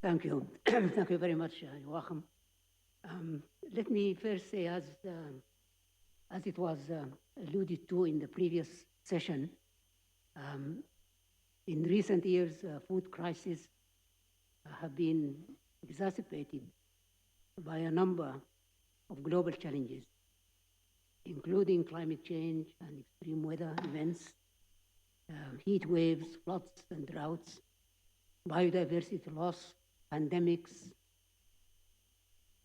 Thank you. Thank you very much, Joachim. Let me first say, as it was alluded to in the previous session, in recent years, food crises have been exacerbated by a number of global challenges, including climate change and extreme weather events, heat waves, floods and droughts, biodiversity loss, pandemics,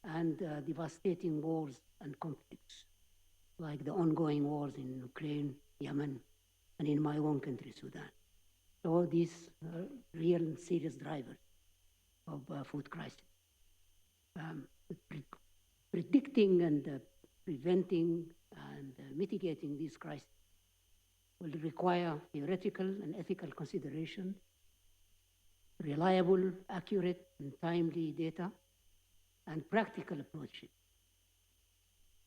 and devastating wars and conflicts, like the ongoing wars in Ukraine, Yemen, and in my own country, Sudan. So all these are real and serious drivers of food crisis. Predicting and preventing and mitigating these crises will require theoretical and ethical consideration, reliable, accurate, and timely data, and practical approaches.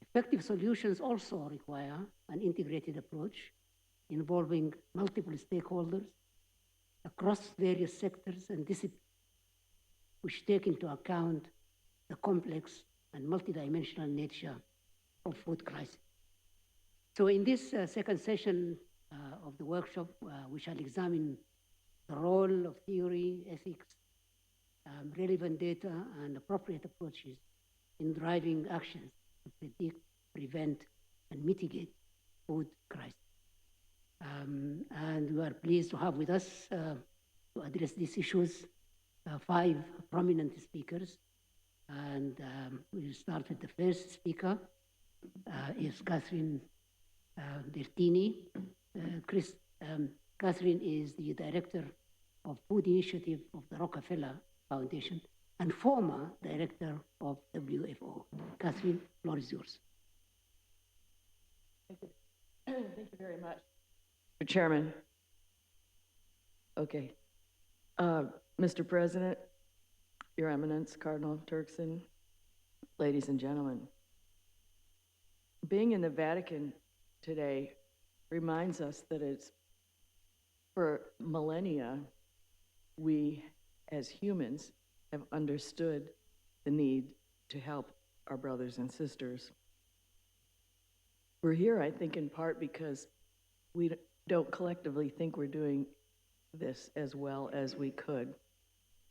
Effective solutions also require an integrated approach involving multiple stakeholders across various sectors and disciplines, which take into account the complex and multidimensional nature of food crisis. So in this second session of the workshop, we shall examine the role of theory, ethics, relevant data, and appropriate approaches in driving actions to predict, prevent, and mitigate food crisis. And we are pleased to have with us to address these issues 5 prominent speakers. And we'll start with the first speaker, is Catherine Bertini. Catherine is the director of Food Initiative of the Rockefeller Foundation and former director of WFO. Catherine, the floor is yours. Thank you. Thank you very much, Mr. Chairman. Okay. Mr. President, Your Eminence, Cardinal Turkson, ladies and gentlemen, being in the Vatican today reminds us that it's for millennia, we as humans have understood the need to help our brothers and sisters. We're here, I think, in part because we don't collectively think we're doing this as well as we could.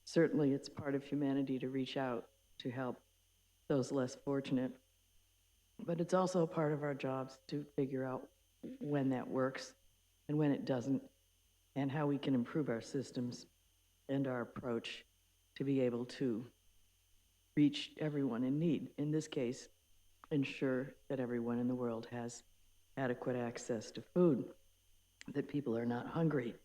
Certainly, it's part of humanity to reach out to help those less fortunate. But it's also part of our jobs to figure out when that works and when it doesn't, and how we can improve our systems and our approach to be able to reach everyone in need. In this case, ensure that everyone in the world has adequate access to food, that people are not hungry,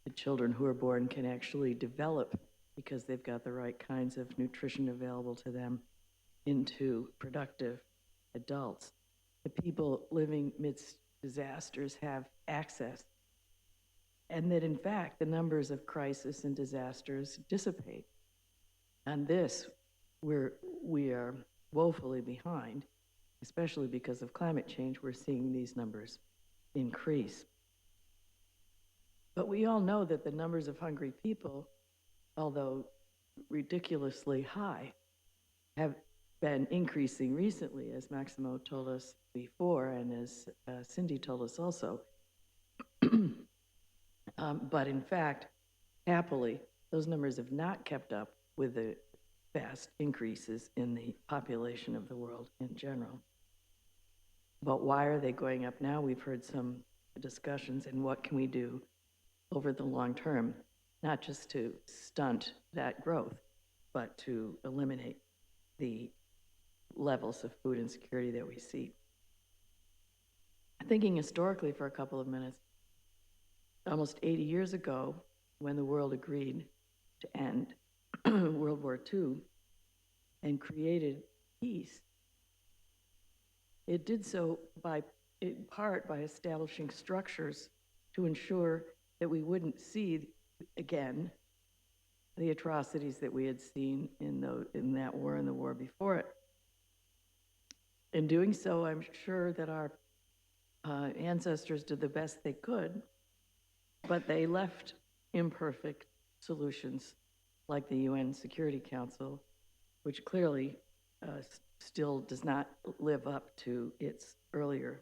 that children who are born can actually develop because they've got the right kinds of nutrition available to them into productive adults. The people living amidst disasters have access, and that in fact the numbers of crisis and disasters dissipate. On this, we are woefully behind, especially because of climate change. We're seeing these numbers increase. But we all know that the numbers of hungry people, although ridiculously high, have been increasing recently, as Maximo told us before, and as Cindy told us also. But in fact, happily, those numbers have not kept up with the fast increases in the population of the world in general. But why are they going up now? We've heard some discussions, and what can we do over the long term, not just to stunt that growth, but to eliminate the levels of food insecurity that we see. Thinking historically for a couple of minutes, almost 80 years ago, when the world agreed to end World War II and created peace, it did so in part by establishing structures to ensure that we wouldn't see again the atrocities that we had seen in that war and the war before it. In doing so, I'm sure that our ancestors did the best they could, but they left imperfect solutions like the UN Security Council, which clearly still does not live up to its earlier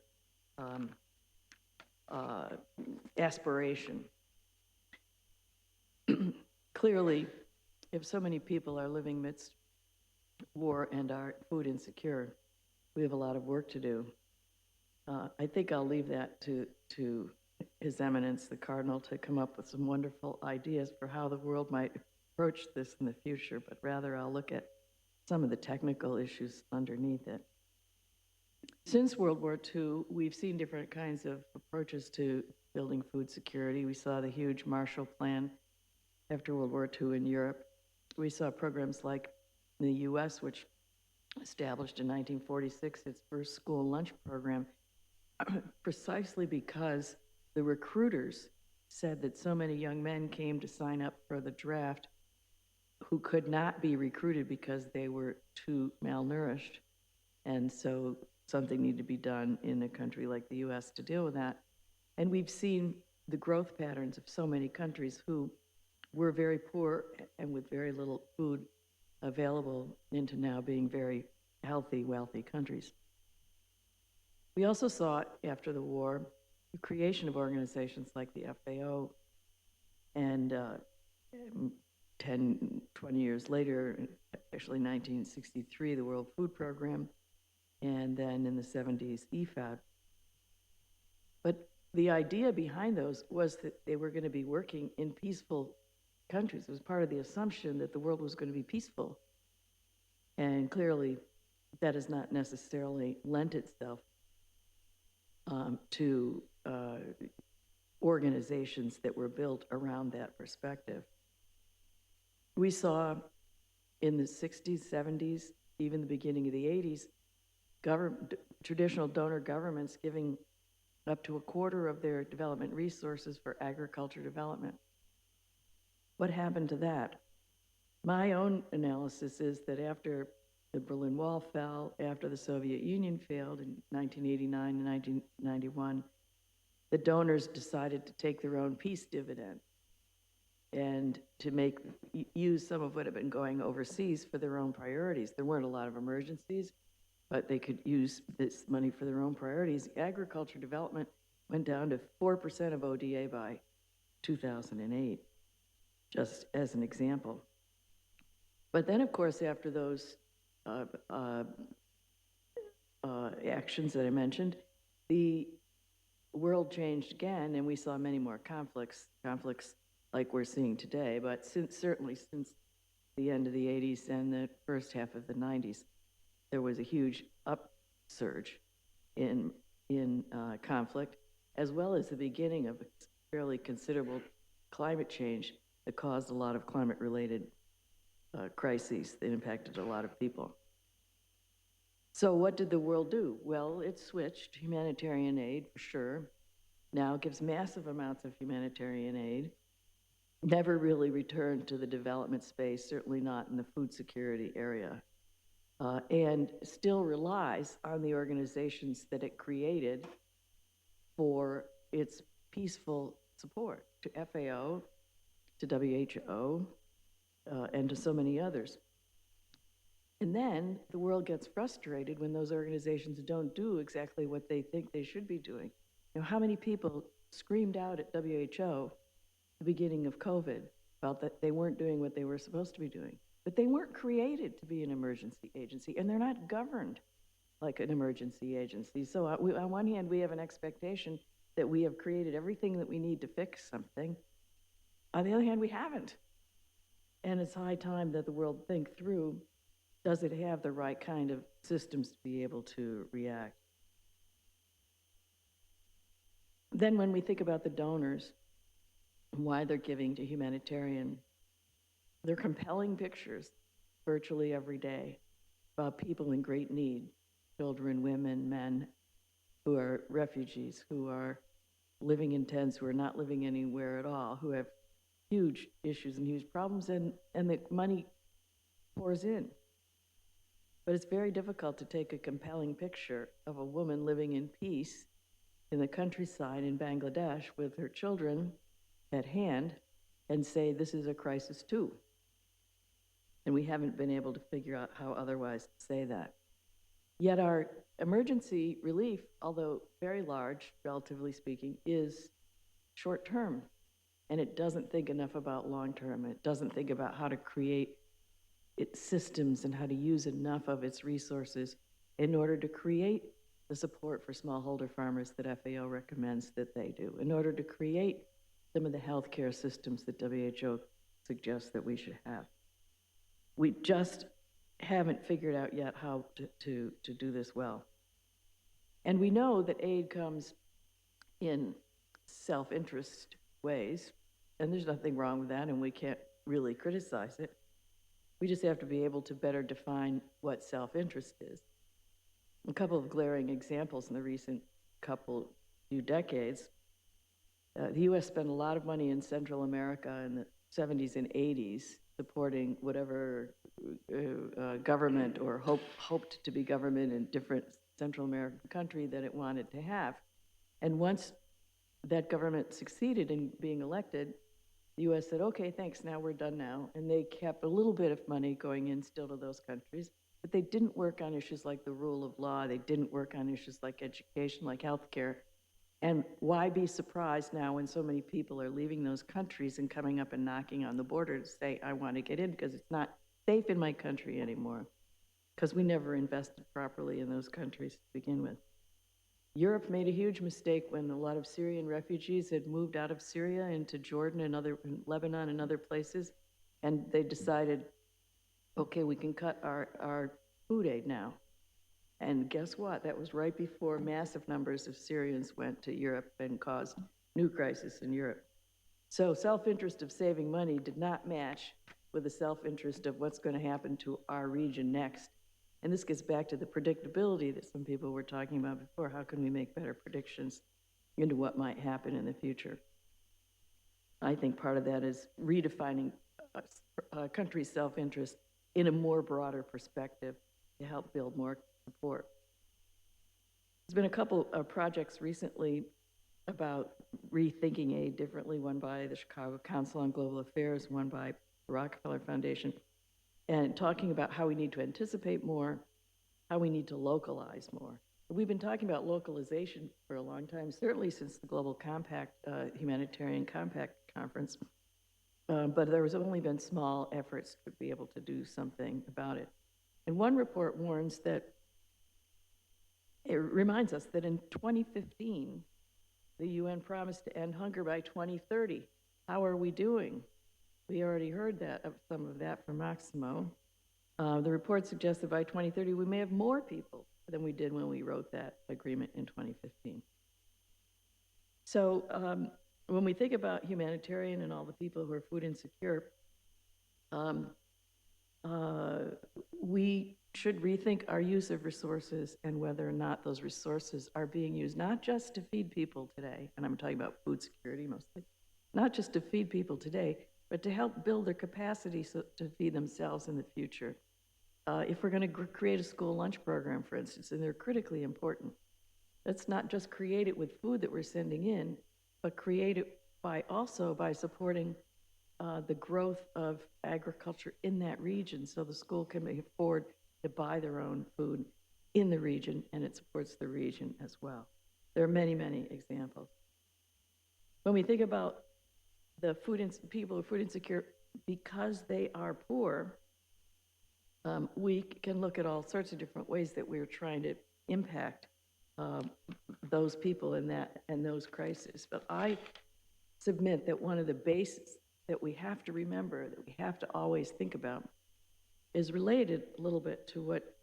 aspiration. Clearly, if so many people are living amidst war and are food insecure, we have a lot of work to do. I think I'll leave that to His Eminence, the Cardinal, to come up with some wonderful ideas for how the world might approach this in the future, but rather I'll look at some of the technical issues underneath it. Since World War II, we've seen different kinds of approaches to building food security. We saw the huge Marshall Plan after World War II in Europe. We saw programs like in the US, which established in 1946 its first school lunch program, precisely because the recruiters said that so many young men came to sign up for the draft who could not be recruited because they were too malnourished. And so something needed to be done in a country like the US to deal with that. And we've seen the growth patterns of so many countries who were very poor and with very little food available into now being very healthy, wealthy countries. We also saw after the war the creation of organizations like the FAO, and 10, 20 years later, actually 1963, the World Food Program, and then in the 70s, EFAD. But the idea behind those was that they were going to be working in peaceful countries. It was part of the assumption that the world was going to be peaceful. And clearly, that has not necessarily lent itself to organizations that were built around that perspective. We saw in the 60s, 70s, even the beginning of the 80s, traditional donor governments giving up to a quarter of their development resources for agriculture development. What happened to that? My own analysis is that after the Berlin Wall fell, after the Soviet Union failed in 1989 and 1991, the donors decided to take their own peace dividend and to use some of what had been going overseas for their own priorities. There weren't a lot of emergencies, but they could use this money for their own priorities. Agriculture development went down to 4% of ODA by 2008, just as an example. But then, of course, after those actions that I mentioned, the world changed again, and we saw many more conflicts like we're seeing today. But certainly since the end of the 80s and the first half of the 90s, there was a huge upsurge in conflict, as well as the beginning of a fairly considerable climate change that caused a lot of climate-related crises that impacted a lot of people. So what did the world do? Well, it switched. Humanitarian aid, for sure, now gives massive amounts of humanitarian aid, never really returned to the development space, certainly not in the food security area, and still relies on the organizations that it created for its peaceful support, to FAO, to WHO, and to so many others. And then the world gets frustrated when those organizations don't do exactly what they think they should be doing. You know, how many people screamed out at WHO at the beginning of COVID about that they weren't doing what they were supposed to be doing? But they weren't created to be an emergency agency, and they're not governed like an emergency agency. So on one hand, we have an expectation that we have created everything that we need to fix something. On the other hand, we haven't. And it's high time that the world think through, does it have the right kind of systems to be able to react? Then when we think about the donors, why they're giving to humanitarian, they're compelling pictures virtually every day about people in great need, children, women, men who are refugees, who are living in tents, who are not living anywhere at all, who have huge issues and huge problems, and the money pours in. But it's very difficult to take a compelling picture of a woman living in peace in the countryside in Bangladesh with her children at hand and say, this is a crisis too. And we haven't been able to figure out how otherwise to say that. Yet our emergency relief, although very large, relatively speaking, is short-term. And it doesn't think enough about long-term. It doesn't think about how to create its systems and how to use enough of its resources in order to create the support for smallholder farmers that FAO recommends that they do, in order to create some of the healthcare systems that WHO suggests that we should have. We just haven't figured out yet how to do this well. And we know that aid comes in self-interest ways, and there's nothing wrong with that, and we can't really criticize it. We just have to be able to better define what self-interest is. A couple of glaring examples in the recent few decades. The U.S. spent a lot of money in Central America in the 70s and 80s supporting whatever government or hoped to be government in different Central American country that it wanted to have. And once that government succeeded in being elected, the U.S. said, okay, thanks, now we're done now. And they kept a little bit of money going in still to those countries, but they didn't work on issues like the rule of law. They didn't work on issues like education, like healthcare. And why be surprised now when so many people are leaving those countries and coming up and knocking on the border to say, I want to get in because it's not safe in my country anymore, because we never invested properly in those countries to begin with. Europe made a huge mistake when a lot of Syrian refugees had moved out of Syria into Jordan and Lebanon and other places, and they decided, okay, we can cut our food aid now. And guess what? That was right before massive numbers of Syrians went to Europe and caused new crisis in Europe. So self-interest of saving money did not match with the self-interest of what's going to happen to our region next. And this gets back to the predictability that some people were talking about before. How can we make better predictions into what might happen in the future? I think part of that is redefining a country's self-interest in a more broader perspective to help build more support. There's been a couple of projects recently about rethinking aid differently, one by the Chicago Council on Global Affairs, one by the Rockefeller Foundation, and talking about how we need to anticipate more, how we need to localize more. We've been talking about localization for a long time, certainly since the Global Compact, Humanitarian Compact Conference, but there has only been small efforts to be able to do something about it. And one report warns that, it reminds us that in 2015, the UN promised to end hunger by 2030. How are we doing? We already heard some of that from Maximo. The report suggests that by 2030, we may have more people than we did when we wrote that agreement in 2015. So when we think about humanitarian and all the people who are food insecure, we should rethink our use of resources and whether or not those resources are being used not just to feed people today, and I'm talking about food security mostly, not just to feed people today, but to help build their capacity to feed themselves in the future. If we're going to create a school lunch program, for instance, and they're critically important, let's not just create it with food that we're sending in, but create it also by supporting the growth of agriculture in that region so the school can afford to buy their own food in the region, and it supports the region as well. There are many, many examples. When we think about the people who are food insecure because they are poor, we can look at all sorts of different ways that we're trying to impact those people and those crises. But I submit that one of the bases that we have to remember, that we have to always think about, is related a little bit to what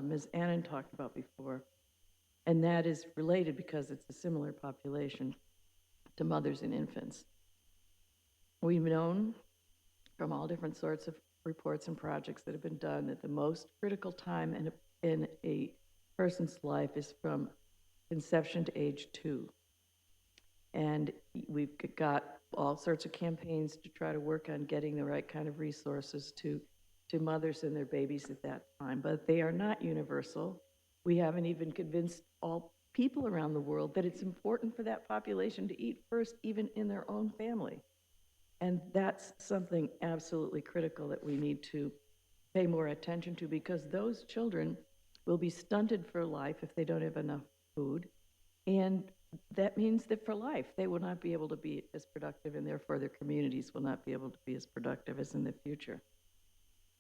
Ms. Annan talked about before, and that is related because it's a similar population to mothers and infants. We've known from all different sorts of reports and projects that have been done that the most critical time in a person's life is from conception to age 2. And we've got all sorts of campaigns to try to work on getting the right kind of resources to mothers and their babies at that time, but they are not universal. We haven't even convinced all people around the world that it's important for that population to eat first, even in their own family. And that's something absolutely critical that we need to pay more attention to, because those children will be stunted for life if they don't have enough food. And that means that for life, they will not be able to be as productive, and therefore their communities will not be able to be as productive as in the future.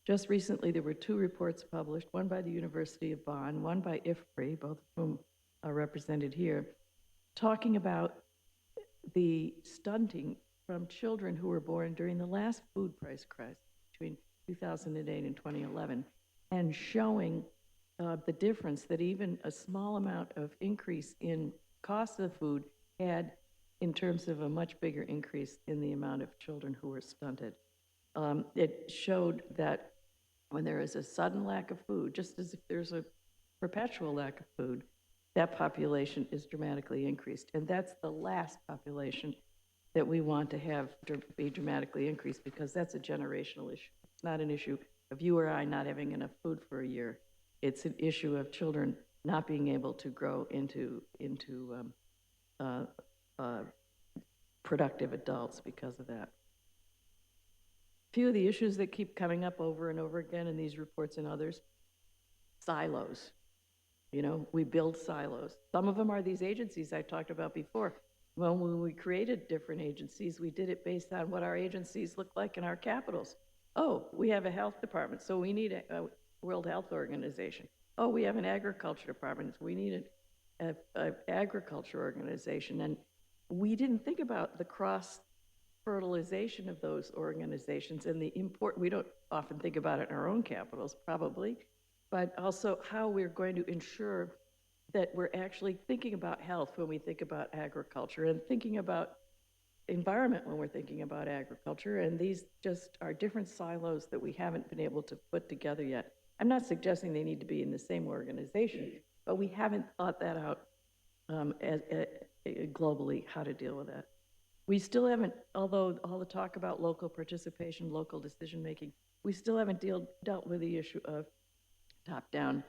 Just recently, there were 2 reports published, one by the University of Bonn, one by IFPRI, both of whom are represented here, talking about the stunting from children who were born during the last food price crisis between 2008 and 2011, and showing the difference that even a small amount of increase in cost of food had in terms of a much bigger increase in the amount of children who were stunted. It showed that when there is a sudden lack of food, just as if there's a perpetual lack of food, that population is dramatically increased. And that's the last population that we want to have be dramatically increased, because that's a generational issue. It's not an issue of you or I not having enough food for a year. It's an issue of children not being able to grow into productive adults because of that. Few of the issues that keep coming up over and over again in these reports and others: silos. You know, we build silos. Some of them are these agencies I talked about before. Well, when we created different agencies, we did it based on what our agencies look like in our capitals. Oh, we have a health department, so we need a World Health Organization. Oh, we have an agriculture department, so we need an agriculture organization. And we didn't think about the cross-fertilization of those organizations and the import. We don't often think about it in our own capitals, probably, but also how we're going to ensure that we're actually thinking about health when we think about agriculture, and thinking about environment when we're thinking about agriculture. And these just are different silos that we haven't been able to put together yet. I'm not suggesting they need to be in the same organization, but we haven't thought that out globally, how to deal with that. We still haven't, although all the talk about local participation, local decision-making, we still haven't dealt with the issue of top-down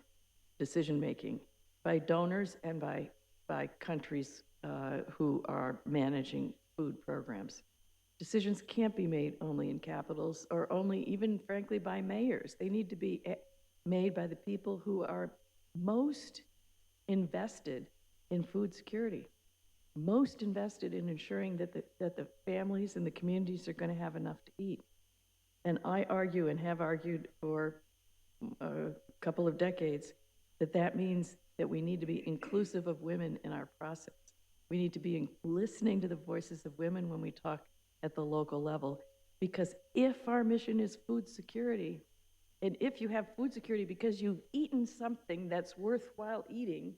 decision-making by donors and by countries who are managing food programs. Decisions can't be made only in capitals, or only even, frankly, by mayors. They need to be made by the people who are most invested in food security, most invested in ensuring that the families and the communities are going to have enough to eat. And I argue, and have argued for a couple of decades, that means that we need to be inclusive of women in our process. We need to be listening to the voices of women when we talk at the local level, because if our mission is food security, and if you have food security because you've eaten something that's worthwhile eating,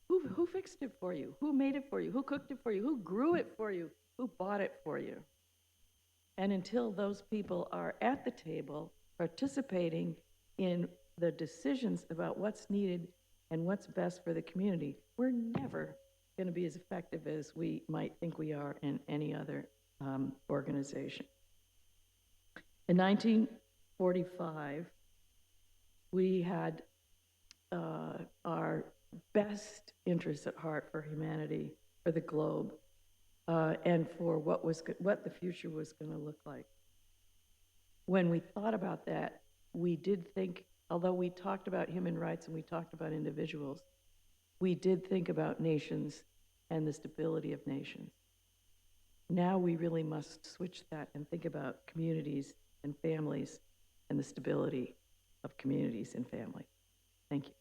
who fixed it for you? Who made it for you? Who cooked it for you? Who grew it for you? Who bought it for you? And until those people are at the table participating in the decisions about what's needed and what's best for the community, we're never going to be as effective as we might think we are in any other organization. In 1945, we had our best interests at heart for humanity, for the globe, and for what the future was going to look like. When we thought about that, we did think, although we talked about human rights and we talked about individuals, we did think about nations and the stability of nations. Now we really must switch that and think about communities and families and the stability of communities and family. Thank you.